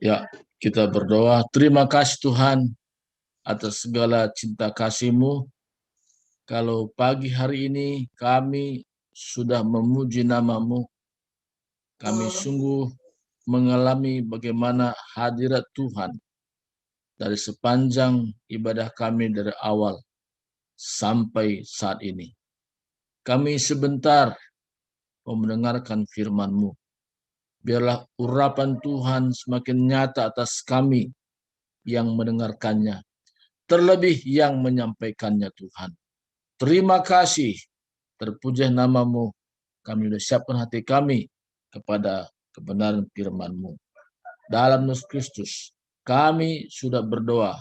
Ya, kita berdoa. Terima kasih Tuhan atas segala cinta kasih-Mu. Kalau pagi hari ini kami sudah memuji nama-Mu, kami sungguh mengalami bagaimana hadirat Tuhan dari sepanjang ibadah kami dari awal sampai saat ini. Kami sebentar mendengarkan firman-Mu. Biarlah urapan Tuhan semakin nyata atas kami yang mendengarkannya, terlebih yang menyampaikannya Tuhan. Terima kasih, terpuji nama-Mu. Kami sudah siapkan hati kami kepada kebenaran firman-Mu. Dalam Yesus Kristus, kami sudah berdoa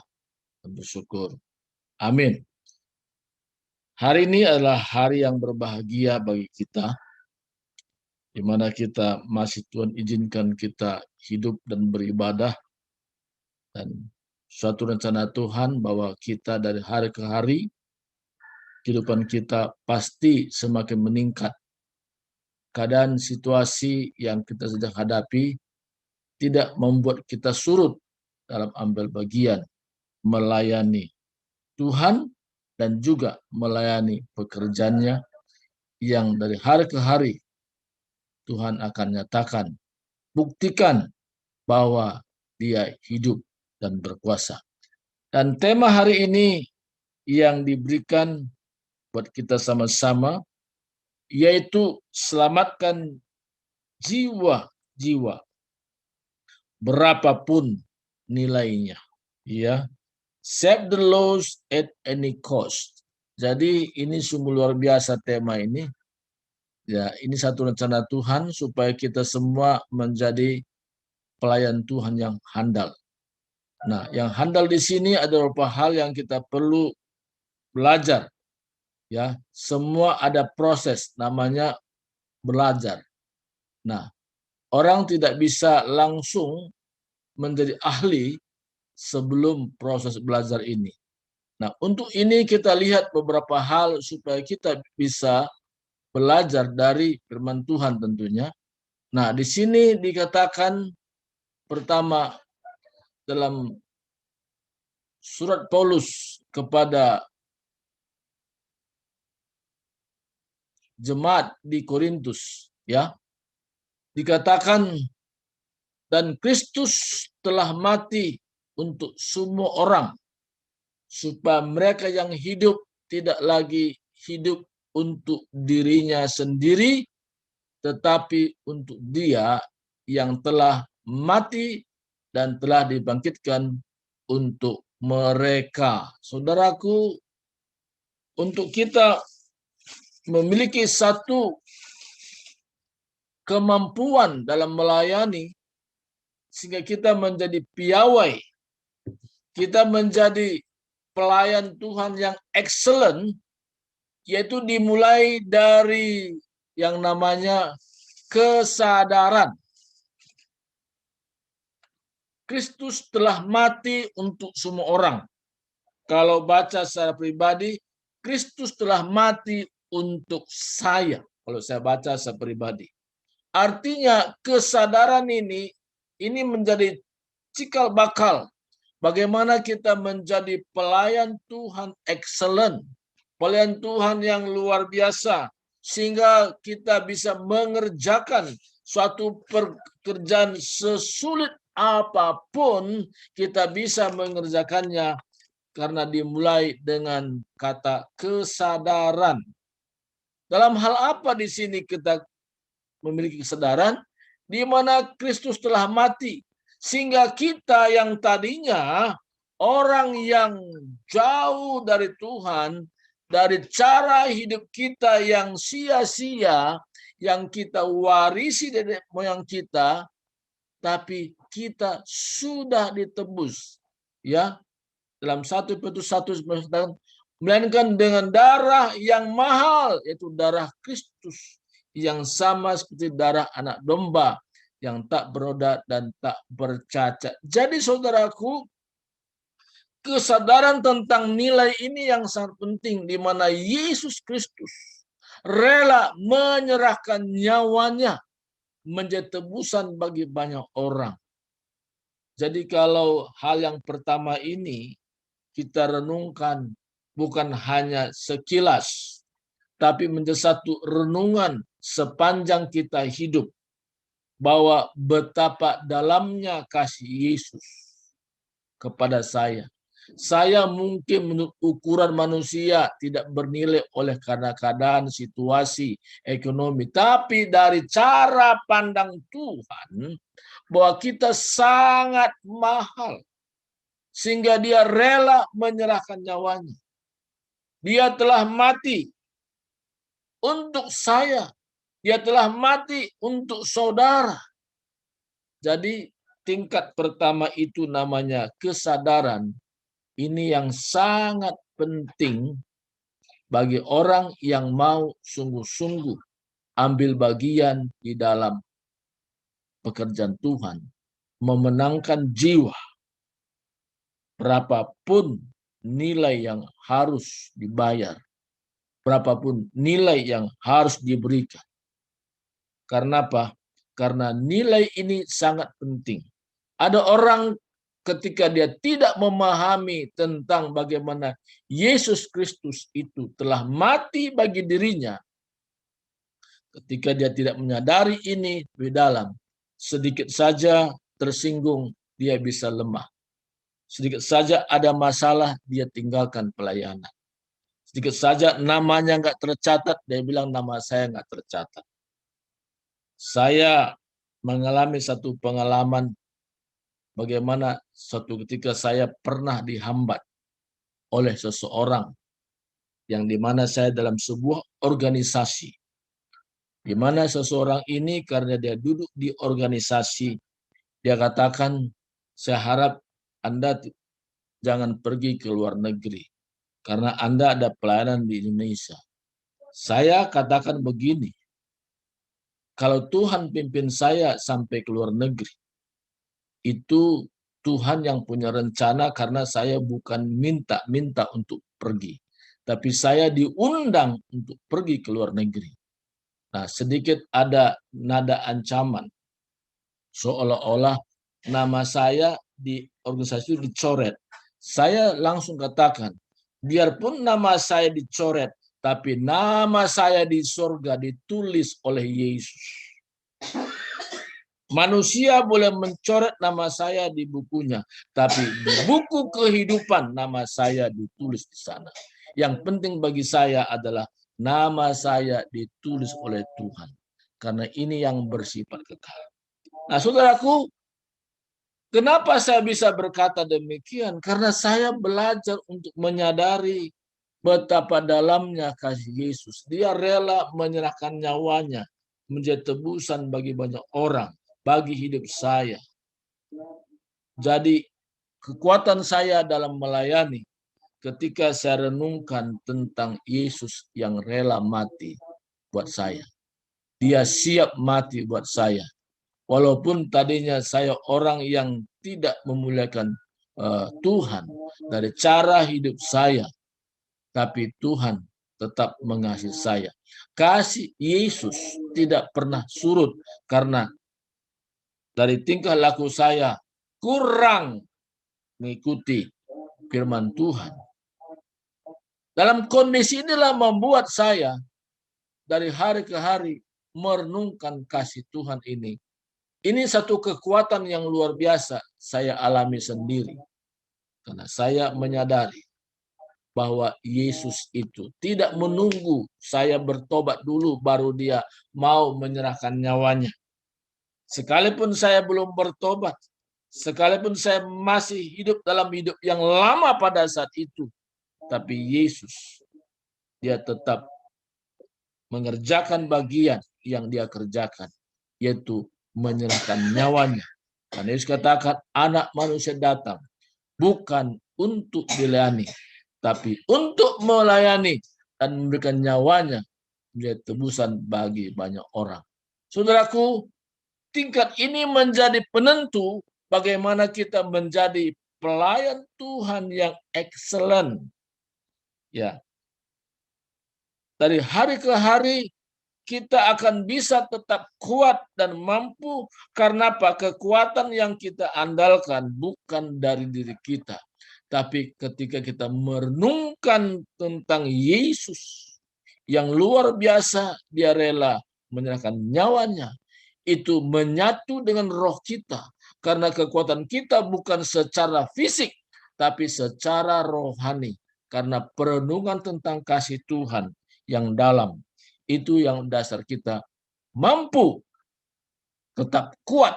dan bersyukur. Amin. Hari ini adalah hari yang berbahagia bagi kita, di mana kita masih Tuhan izinkan kita hidup dan beribadah, dan suatu rencana Tuhan bahwa kita dari hari ke hari, kehidupan kita pasti semakin meningkat. Keadaan situasi yang kita sedang hadapi tidak membuat kita surut dalam ambil bagian melayani Tuhan dan juga melayani pekerjaannya yang dari hari ke hari Tuhan akan nyatakan, buktikan bahwa Dia hidup dan berkuasa. Dan tema hari ini yang diberikan buat kita sama-sama yaitu selamatkan jiwa-jiwa berapapun nilainya, ya. Save the lost at any cost. Jadi ini sungguh luar biasa tema ini. Ya, ini satu rencana Tuhan supaya kita semua menjadi pelayan Tuhan yang handal. Nah, yang handal di sini ada beberapa hal yang kita perlu belajar. Ya, semua ada proses namanya belajar. Nah, orang tidak bisa langsung menjadi ahli sebelum proses belajar ini. Nah, untuk ini kita lihat beberapa hal supaya kita bisa belajar dari firman Tuhan tentunya. Nah, di sini dikatakan pertama dalam surat Paulus kepada jemaat di Korintus, ya. Dikatakan, dan Kristus telah mati untuk semua orang, supaya mereka yang hidup tidak lagi hidup untuk dirinya sendiri, tetapi untuk Dia yang telah mati dan telah dibangkitkan untuk mereka. Saudaraku, untuk kita memiliki satu kemampuan dalam melayani, sehingga kita menjadi piawai, kita menjadi pelayan Tuhan yang excellent, yaitu dimulai dari yang namanya kesadaran. Kristus telah mati untuk semua orang. Kalau baca secara pribadi, Kristus telah mati untuk saya. Kalau saya baca secara pribadi. Artinya kesadaran ini menjadi cikal bakal bagaimana kita menjadi pelayan Tuhan excellent, pelayan Tuhan yang luar biasa, sehingga kita bisa mengerjakan suatu pekerjaan sesulit apapun, kita bisa mengerjakannya karena dimulai dengan kata kesadaran. Dalam hal apa di sini kita memiliki kesadaran? Di mana Kristus telah mati, sehingga kita yang tadinya orang yang jauh dari Tuhan, dari cara hidup kita yang sia-sia, yang kita warisi dari moyang kita, tapi kita sudah ditebus, ya. Dalam 1 Petrus 1 melainkan dengan darah yang mahal, yaitu darah Kristus, yang sama seperti darah anak domba yang tak bernoda dan tak bercacat. Jadi saudaraku, kesadaran tentang nilai ini yang sangat penting, di mana Yesus Kristus rela menyerahkan nyawanya menjadi tebusan bagi banyak orang. Jadi kalau hal yang pertama ini kita renungkan bukan hanya sekilas, tapi menjadi satu renungan sepanjang kita hidup, bahwa betapa dalamnya kasih Yesus kepada saya. Saya mungkin menurut ukuran manusia tidak bernilai oleh karena keadaan, situasi, ekonomi. Tapi dari cara pandang Tuhan, bahwa kita sangat mahal. Sehingga dia rela menyerahkan nyawanya. Dia telah mati untuk saya. Dia telah mati untuk saudara. Jadi tingkat pertama itu namanya kesadaran. Ini yang sangat penting bagi orang yang mau sungguh-sungguh ambil bagian di dalam pekerjaan Tuhan. Memenangkan jiwa. Berapapun nilai yang harus dibayar. Berapapun nilai yang harus diberikan. Karena apa? Karena nilai ini sangat penting. Ada orang ketika dia tidak memahami tentang bagaimana Yesus Kristus itu telah mati bagi dirinya, ketika dia tidak menyadari ini di dalam, sedikit saja tersinggung, dia bisa lemah. Sedikit saja ada masalah, dia tinggalkan pelayanan. Sedikit saja namanya nggak tercatat, dia bilang nama saya nggak tercatat. Saya mengalami satu pengalaman bagaimana suatu ketika saya pernah dihambat oleh seseorang yang dimana saya dalam sebuah organisasi, di mana seseorang ini karena dia duduk di organisasi, dia katakan, saya harap Anda jangan pergi ke luar negeri karena Anda ada pelayanan di Indonesia. Saya katakan begini, kalau Tuhan pimpin saya sampai ke luar negeri, itu Tuhan yang punya rencana, karena saya bukan minta untuk pergi. Tapi saya diundang untuk pergi ke luar negeri. Nah, sedikit ada nada ancaman. Seolah-olah nama saya di organisasi itu dicoret. Saya langsung katakan, biarpun nama saya dicoret, tapi nama saya di surga ditulis oleh Yesus. Manusia boleh mencoret nama saya di bukunya, tapi di buku kehidupan nama saya ditulis di sana. Yang penting bagi saya adalah nama saya ditulis oleh Tuhan. Karena ini yang bersifat kekal. Nah, saudaraku, kenapa saya bisa berkata demikian? Karena saya belajar untuk menyadari betapa dalamnya kasih Yesus. Dia rela menyerahkan nyawanya menjadi tebusan bagi banyak orang, bagi hidup saya. Jadi kekuatan saya dalam melayani ketika saya renungkan tentang Yesus yang rela mati buat saya. Dia siap mati buat saya. Walaupun tadinya saya orang yang tidak memuliakan Tuhan dari cara hidup saya, tapi Tuhan tetap mengasihi saya. Kasih Yesus tidak pernah surut karena dari tingkah laku saya kurang mengikuti firman Tuhan. Dalam kondisi inilah membuat saya dari hari ke hari merenungkan kasih Tuhan ini. Ini satu kekuatan yang luar biasa saya alami sendiri. Karena saya menyadari bahwa Yesus itu tidak menunggu saya bertobat dulu baru dia mau menyerahkan nyawanya. Sekalipun saya belum bertobat, sekalipun saya masih hidup dalam hidup yang lama pada saat itu, tapi Yesus, dia tetap mengerjakan bagian yang dia kerjakan, yaitu menyerahkan nyawanya. Dan Yesus katakan, anak manusia datang bukan untuk dilayani, tapi untuk melayani dan memberikan nyawanya menjadi tebusan bagi banyak orang. Saudaraku, tingkat ini menjadi penentu bagaimana kita menjadi pelayan Tuhan yang excellent. Ya. Dari hari ke hari kita akan bisa tetap kuat dan mampu. Karena apa? Kekuatan yang kita andalkan bukan dari diri kita. Tapi ketika kita merenungkan tentang Yesus yang luar biasa, dia rela menyerahkan nyawanya. Itu menyatu dengan roh kita. Karena kekuatan kita bukan secara fisik, tapi secara rohani. Karena perenungan tentang kasih Tuhan yang dalam. Itu yang dasar kita mampu tetap kuat,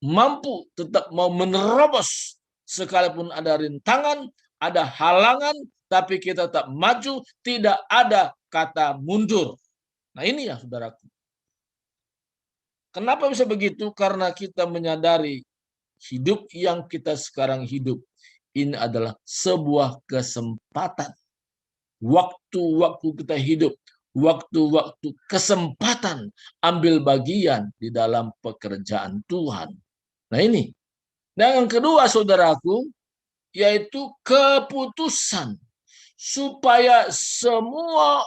mampu tetap mau menerobos sekalipun ada rintangan, ada halangan, tapi kita tetap maju, tidak ada kata mundur. Nah ini ya saudaraku. Kenapa bisa begitu? Karena kita menyadari hidup yang kita sekarang hidup ini adalah sebuah kesempatan. Waktu-waktu kita hidup, waktu-waktu kesempatan ambil bagian di dalam pekerjaan Tuhan. Nah ini. Dan yang kedua saudaraku, yaitu keputusan. Supaya semua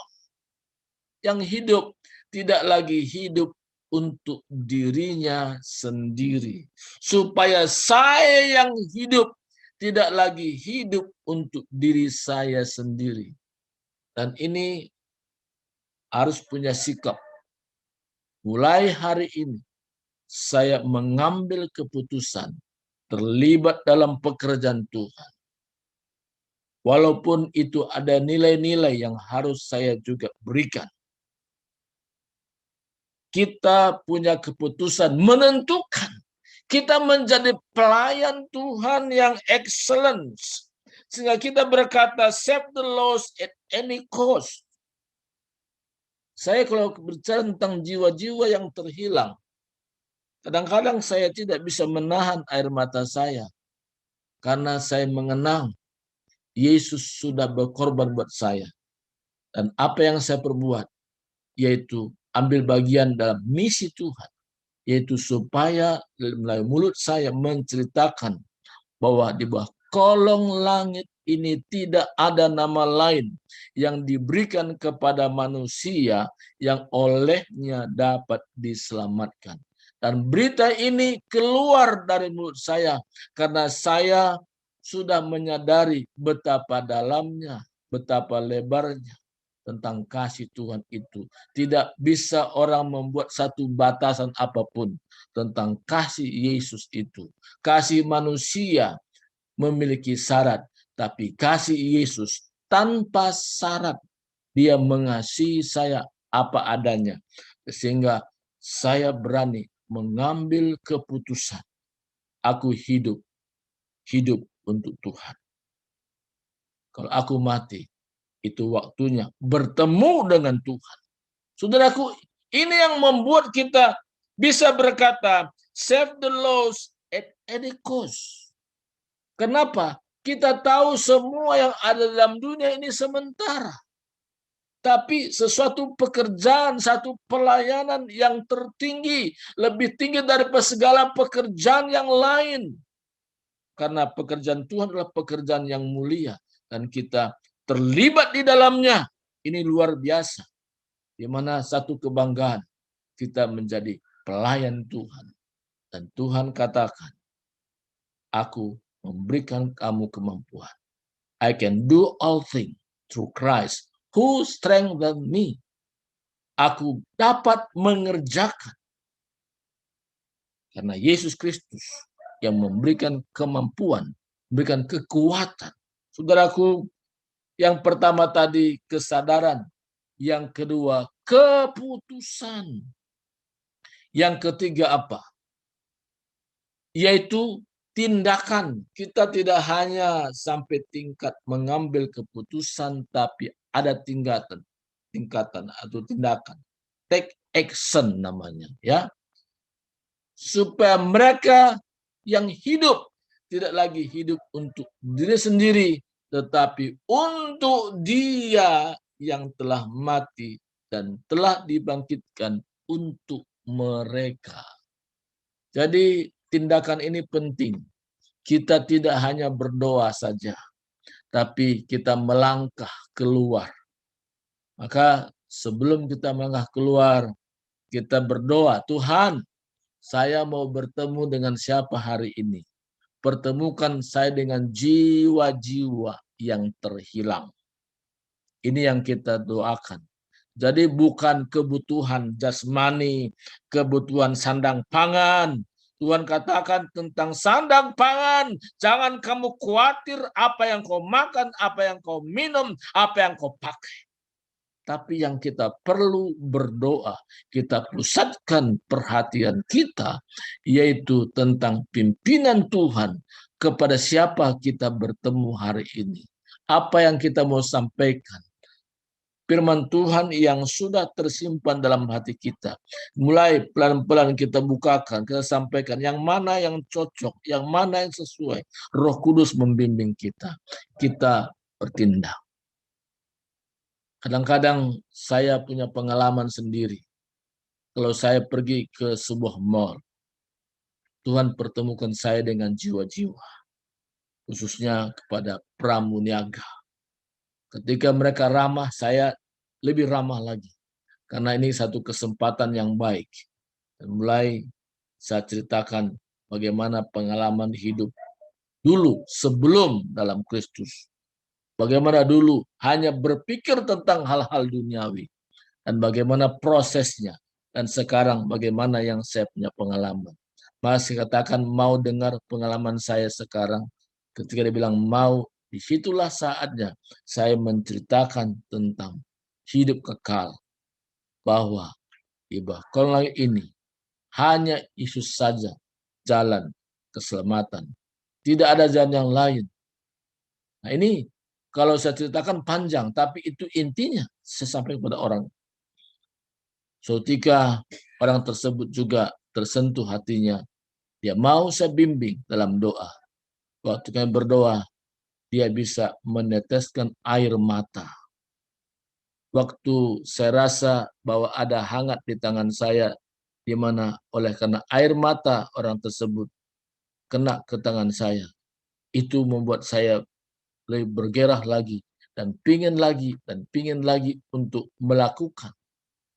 yang hidup tidak lagi hidup untuk dirinya sendiri. Supaya saya yang hidup tidak lagi hidup untuk diri saya sendiri. Dan ini harus punya sikap. Mulai hari ini, saya mengambil keputusan terlibat dalam pekerjaan Tuhan. Walaupun itu ada nilai-nilai yang harus saya juga berikan. Kita punya keputusan menentukan. Kita menjadi pelayan Tuhan yang excellent. Sehingga kita berkata, save the lost at any cost. Saya kalau berbicara tentang jiwa-jiwa yang terhilang, kadang-kadang saya tidak bisa menahan air mata saya. Karena saya mengenang Yesus sudah berkorban buat saya. Dan apa yang saya perbuat, yaitu ambil bagian dalam misi Tuhan. Yaitu supaya melalui mulut saya menceritakan bahwa di bawah kolong langit ini tidak ada nama lain yang diberikan kepada manusia yang olehnya dapat diselamatkan. Dan berita ini keluar dari mulut saya karena saya sudah menyadari betapa dalamnya, betapa lebarnya tentang kasih Tuhan itu. Tidak bisa orang membuat satu batasan apapun tentang kasih Yesus itu. Kasih manusia memiliki syarat, tapi kasih Yesus tanpa syarat. Dia mengasihi saya apa adanya. Sehingga saya berani mengambil keputusan. Aku hidup untuk Tuhan. Kalau aku mati, itu waktunya bertemu dengan Tuhan. Saudaraku, ini yang membuat kita bisa berkata, save the lost at any cost. Kenapa? Kita tahu semua yang ada dalam dunia ini sementara. Tapi sesuatu pekerjaan, satu pelayanan yang tertinggi, lebih tinggi daripada segala pekerjaan yang lain. Karena pekerjaan Tuhan adalah pekerjaan yang mulia. Dan kita terlibat di dalamnya. Ini luar biasa. Di mana satu kebanggaan kita menjadi pelayan Tuhan. Dan Tuhan katakan, aku memberikan kamu kemampuan. I can do all things through Christ who strengthen me. Aku dapat mengerjakan. Karena Yesus Kristus yang memberikan kemampuan, memberikan kekuatan. Saudaraku, yang pertama tadi kesadaran, yang kedua keputusan. Yang ketiga apa? Yaitu tindakan. Kita tidak hanya sampai tingkat mengambil keputusan, tapi ada tingkatan atau tindakan. Take action namanya, ya. Supaya mereka yang hidup tidak lagi hidup untuk diri sendiri, tetapi untuk Dia yang telah mati dan telah dibangkitkan untuk mereka. Jadi tindakan ini penting. Kita tidak hanya berdoa saja, tapi kita melangkah keluar. Maka Sebelum kita melangkah keluar, kita berdoa, Tuhan, saya mau bertemu dengan siapa hari ini? Pertemukan saya dengan jiwa-jiwa yang terhilang. Ini yang kita doakan. Jadi bukan kebutuhan jasmani, kebutuhan sandang pangan. Tuhan katakan tentang sandang pangan, jangan kamu khawatir apa yang kau makan, apa yang kau minum, apa yang kau pakai. Tapi yang kita perlu berdoa, kita pusatkan perhatian kita, yaitu tentang pimpinan Tuhan kepada siapa kita bertemu hari ini. Apa yang kita mau sampaikan. Firman Tuhan yang sudah tersimpan dalam hati kita. Mulai pelan-pelan kita bukakan, kita sampaikan yang mana yang cocok, yang mana yang sesuai. Roh Kudus membimbing kita. Kita bertindak. Kadang-kadang saya punya pengalaman sendiri. Kalau saya pergi ke sebuah mall, Tuhan pertemukan saya dengan jiwa-jiwa, khususnya kepada pramuniaga. Ketika mereka ramah, saya lebih ramah lagi. Karena ini satu kesempatan yang baik. Dan mulai saya ceritakan bagaimana pengalaman hidup dulu sebelum dalam Kristus. Bagaimana dulu hanya berpikir tentang hal-hal duniawi. Dan bagaimana prosesnya. Dan sekarang bagaimana yang saya punya pengalaman. Masih katakan mau dengar pengalaman saya sekarang. Ketika dia bilang mau, disitulah saatnya saya menceritakan tentang hidup kekal. Bahwa di bawah ini hanya Yesus saja jalan keselamatan. Tidak ada jalan yang lain. Nah ini kalau saya ceritakan panjang, tapi itu intinya saya sampaikan kepada orang. So, ketika orang tersebut juga tersentuh hatinya, dia mau saya bimbing dalam doa. Waktu kami berdoa, dia bisa meneteskan air mata. Waktu saya rasa bahwa ada hangat di tangan saya, di mana oleh karena air mata orang tersebut kena ke tangan saya, itu membuat saya lebih bergerah lagi dan pingin lagi untuk melakukan,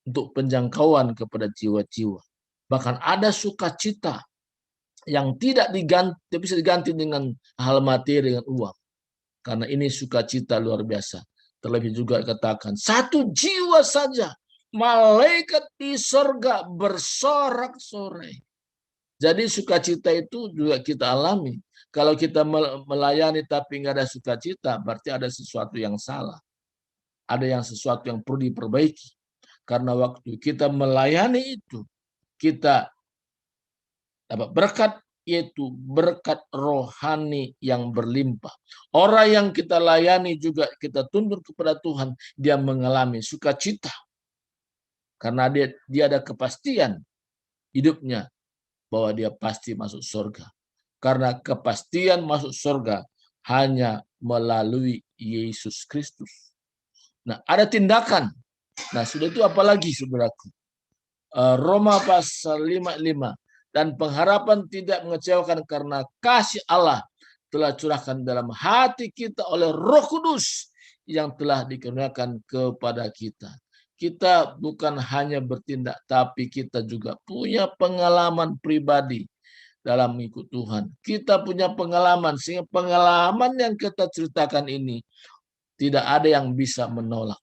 untuk penjangkauan kepada jiwa-jiwa. Bahkan ada sukacita yang tidak bisa diganti dengan hal materi, dengan uang. Karena ini sukacita luar biasa. Terlebih juga katakan, satu jiwa saja, malaikat di sorga bersorak-sorai. Jadi sukacita itu juga kita alami. Kalau kita melayani tapi nggak ada sukacita, berarti ada sesuatu yang salah. Ada sesuatu yang perlu diperbaiki. Karena waktu kita melayani itu, kita dapat berkat, yaitu berkat rohani yang berlimpah. Orang yang kita layani juga kita tunduk kepada Tuhan, dia mengalami sukacita. Karena dia ada kepastian hidupnya bahwa dia pasti masuk surga. Karena kepastian masuk surga hanya melalui Yesus Kristus. Nah, ada tindakan. Nah, sudah itu apalagi saudaraku? Roma pasal 5:5. Dan pengharapan tidak mengecewakan karena kasih Allah telah curahkan dalam hati kita oleh Roh Kudus yang telah dikurniakan kepada kita. Kita bukan hanya bertindak, tapi kita juga punya pengalaman pribadi dalam mengikut Tuhan. Kita punya pengalaman, sehingga pengalaman yang kita ceritakan ini tidak ada yang bisa menolak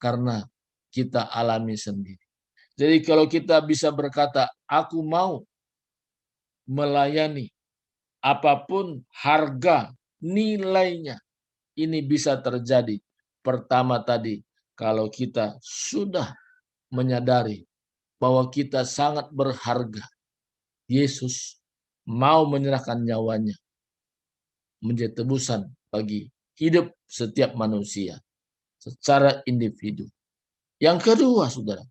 karena kita alami sendiri. Jadi kalau kita bisa berkata, aku mau melayani apapun harga nilainya, ini bisa terjadi. Pertama tadi, kalau kita sudah menyadari bahwa kita sangat berharga, Yesus mau menyerahkan nyawanya menjadi tebusan bagi hidup setiap manusia secara individu. Yang kedua, saudara,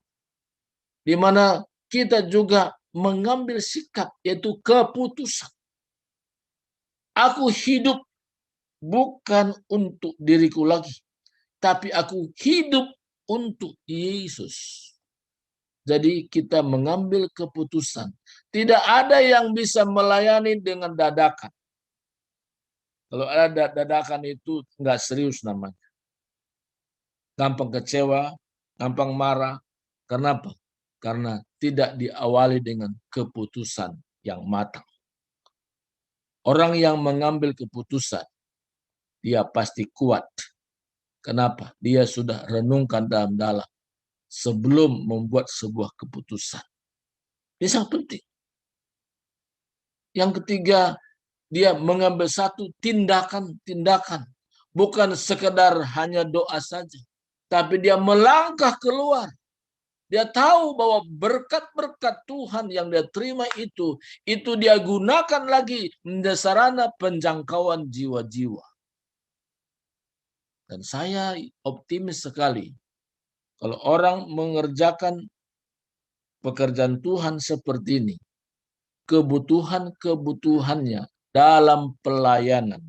di mana kita juga mengambil sikap, yaitu keputusan. Aku hidup bukan untuk diriku lagi, tapi aku hidup untuk Yesus. Jadi kita mengambil keputusan. Tidak ada yang bisa melayani dengan dadakan. Kalau ada dadakan itu nggak serius namanya. Gampang kecewa, gampang marah. Kenapa? Karena tidak diawali dengan keputusan yang matang. Orang yang mengambil keputusan, dia pasti kuat. Kenapa? Dia sudah renungkan dalam-dalam sebelum membuat sebuah keputusan. Ini sangat penting. Yang ketiga, dia mengambil satu tindakan. Bukan sekedar hanya doa saja. Tapi dia melangkah keluar. Dia tahu bahwa berkat-berkat Tuhan yang dia terima itu dia gunakan lagi menjadi sarana penjangkauan jiwa-jiwa. Dan saya optimis sekali kalau orang mengerjakan pekerjaan Tuhan seperti ini, kebutuhannya dalam pelayanan,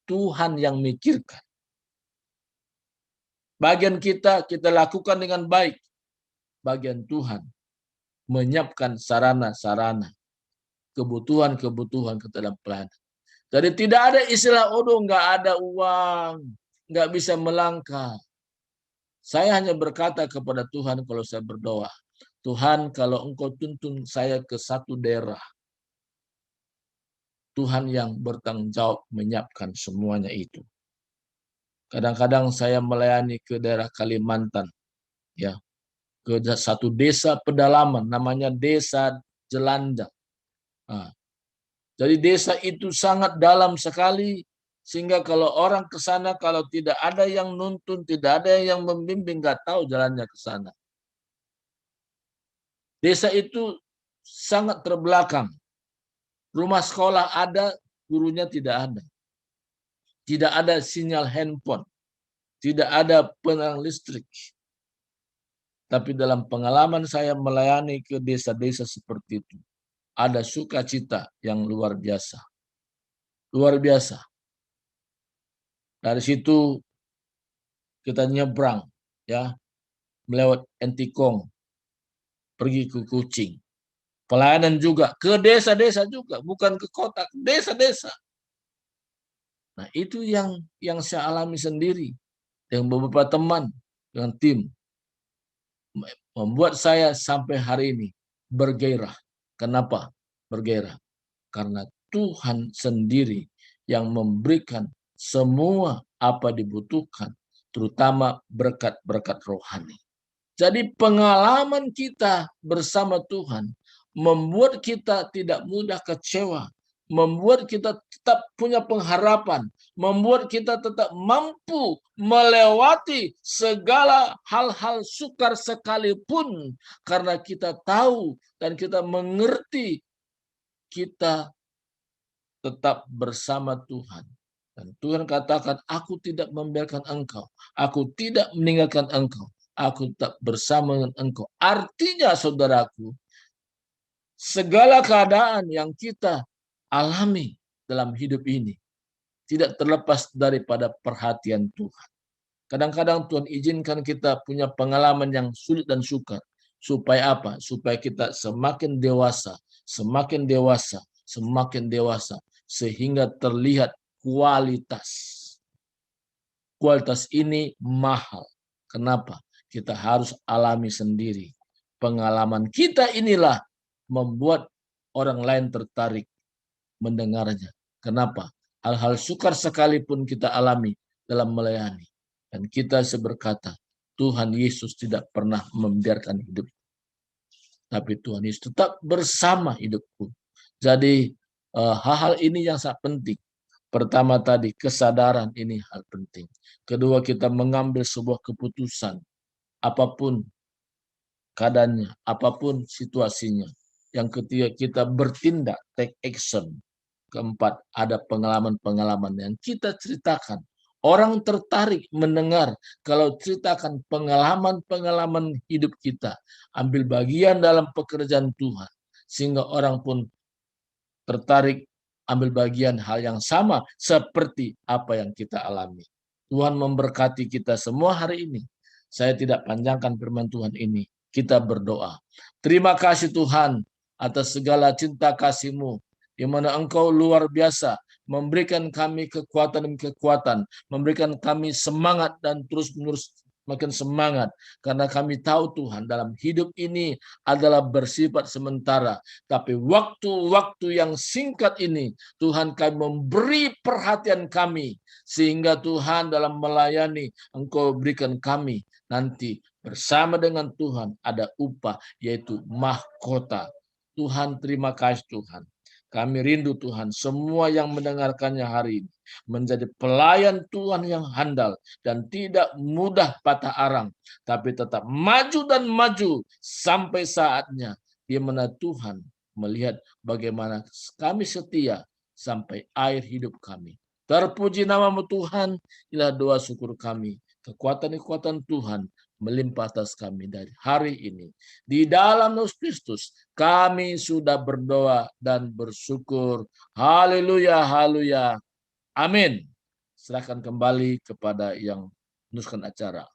Tuhan yang mikirkan. Bagian kita lakukan dengan baik. Bagian Tuhan menyiapkan sarana-sarana, kebutuhan ke dalam pelayanan. Jadi tidak ada istilah, nggak ada uang, nggak bisa melangkah. Saya hanya berkata kepada Tuhan kalau saya berdoa, Tuhan kalau Engkau tuntun saya ke satu daerah, Tuhan yang bertanggung jawab menyiapkan semuanya itu. Kadang-kadang saya melayani ke daerah Kalimantan, ya, ke satu desa pedalaman, namanya Desa Jelanda. Nah, jadi desa itu sangat dalam sekali, sehingga kalau orang ke sana, kalau tidak ada yang nuntun, tidak ada yang membimbing, nggak tahu jalannya ke sana. Desa itu sangat terbelakang. Rumah sekolah ada, gurunya tidak ada. Tidak ada sinyal handphone. Tidak ada penerang listrik. Tapi dalam pengalaman saya melayani ke desa-desa seperti itu, ada sukacita yang luar biasa. Luar biasa. Dari situ kita nyebrang, ya, melewat Entikong, pergi ke Kucing. Pelayanan juga ke desa-desa juga, bukan ke kota, desa-desa. Nah, itu yang saya alami sendiri dengan beberapa teman, dengan tim. Membuat saya sampai hari ini bergairah. Kenapa bergairah? Karena Tuhan sendiri yang memberikan semua apa dibutuhkan, terutama berkat-berkat rohani. Jadi pengalaman kita bersama Tuhan membuat kita tidak mudah kecewa, membuat kita tetap punya pengharapan, membuat kita tetap mampu melewati segala hal-hal sukar sekalipun, karena kita tahu dan kita mengerti kita tetap bersama Tuhan. Dan Tuhan katakan, aku tidak membiarkan engkau, aku tidak meninggalkan engkau, aku tetap bersama dengan engkau. Artinya saudaraku, segala keadaan yang kita alami dalam hidup ini tidak terlepas daripada perhatian Tuhan. Kadang-kadang Tuhan izinkan kita punya pengalaman yang sulit dan sukar. Supaya apa? Supaya kita semakin dewasa, semakin dewasa, semakin dewasa. Sehingga terlihat kualitas. Kualitas ini mahal. Kenapa? Kita harus alami sendiri. Pengalaman kita inilah membuat orang lain tertarik mendengarnya. Kenapa? Hal-hal sukar sekalipun kita alami dalam melayani. Dan kita berkata, Tuhan Yesus tidak pernah membiarkan hidup. Tapi Tuhan Yesus tetap bersama hidupku. Jadi hal-hal ini yang sangat penting. Pertama tadi, kesadaran ini hal penting. Kedua, kita mengambil sebuah keputusan. Apapun keadaannya, apapun situasinya. Yang ketiga, kita bertindak, take action. Keempat, ada pengalaman-pengalaman yang kita ceritakan. Orang tertarik mendengar kalau ceritakan pengalaman-pengalaman hidup kita. Ambil bagian dalam pekerjaan Tuhan. Sehingga orang pun tertarik ambil bagian hal yang sama seperti apa yang kita alami. Tuhan memberkati kita semua hari ini. Saya tidak panjangkan firman Tuhan ini. Kita berdoa. Terima kasih Tuhan atas segala cinta kasih-Mu, di mana Engkau luar biasa memberikan kami kekuatan, memberikan kami semangat dan terus-menerus makin semangat. Karena kami tahu Tuhan dalam hidup ini adalah bersifat sementara. Tapi waktu-waktu yang singkat ini Tuhan kami memberi perhatian kami. Sehingga Tuhan dalam melayani Engkau berikan kami nanti bersama dengan Tuhan ada upah yaitu mahkota. Tuhan terima kasih Tuhan. Kami rindu Tuhan semua yang mendengarkannya hari ini menjadi pelayan Tuhan yang handal dan tidak mudah patah arang, tapi tetap maju dan maju sampai saatnya di mana Tuhan melihat bagaimana kami setia sampai akhir hidup kami. Terpuji namamu Tuhan, inilah doa syukur kami. Kekuatan-kekuatan Tuhan melimpah atas kami dari hari ini. Di dalam Yesus Kristus kami sudah berdoa dan bersyukur. Haleluya, haleluya. Amin. Serahkan kembali kepada yang meneruskan acara.